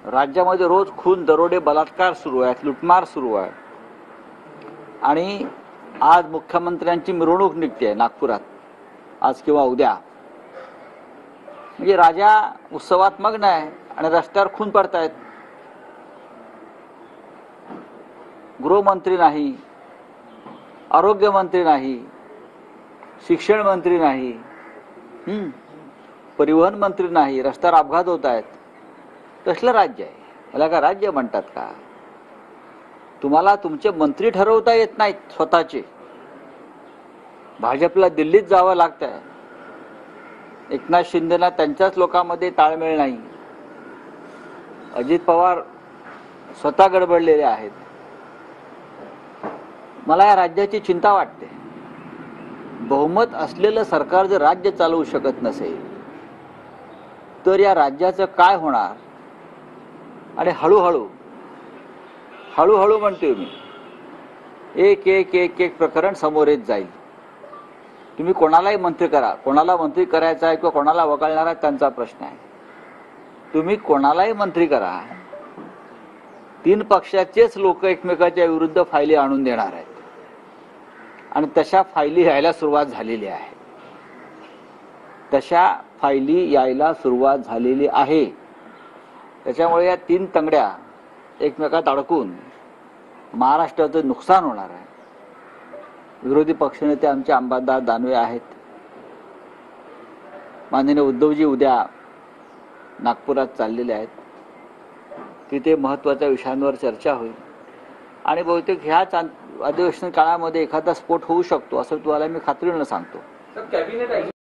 राज्यामध्ये रोज खून, दरोडे, बलात्कार सुरू आहेत, लुटमार सुरू आहे आणि आज मुख्यमंत्र्यांची मिरवणूक निघते नागपुरात, आज किंवा उद्या. म्हणजे राजा उत्सवात मग्न आहे आणि रस्त्यावर खून पडतायत. गृहमंत्री नाही, आरोग्यमंत्री नाही, शिक्षण मंत्री नाही, परिवहन मंत्री नाही, रस्त्यावर अपघात होत आहेत. कसलं राज्य आहे? याला का राज्य म्हणतात का? तुम्हाला तुमचे मंत्री ठरवता येत नाहीत स्वतःचे. भाजपला दिल्लीत जावं लागतंय. एकनाथ शिंदेना त्यांच्याच लोकांमध्ये ताळमेळ नाही. अजित पवार स्वतः गडबडलेले आहेत. मला या राज्याची चिंता वाटते. बहुमत असलेलं सरकार जर राज्य चालवू शकत नसेल तर या राज्याचं काय होणार? आणि हळूहळू म्हणतोय मी, एक एक एक एक प्रकरण समोर येत जाईल. तुम्ही कोणालाही मंत्री करा, कोणाला मंत्री करायचा आहे किंवा कोणाला वगळणार आहे त्यांचा प्रश्न आहे. तुम्ही कोणालाही मंत्री करा, 3 पक्षाचेच लोक एकमेकाच्या विरुद्ध फायली आणून देणार आहेत आणि तशा फायली यायला सुरुवात झालेली आहे. त्याच्यामुळे या 3 तंगड्या एकमेकात अडकून महाराष्ट्राचं नुकसान होणार आहे. विरोधी पक्षनेते आमचे अंबादास दानवे आहेत. माननीय उद्धवजी उद्या नागपुरात चाललेले आहेत. तिथे महत्त्वाच्या विषयांवर चर्चा होईल आणि बहुतेक ह्याच अधिवेशन काळामध्ये एखादा स्फोट होऊ शकतो असं तुम्हाला मी खात्रीने सांगतो.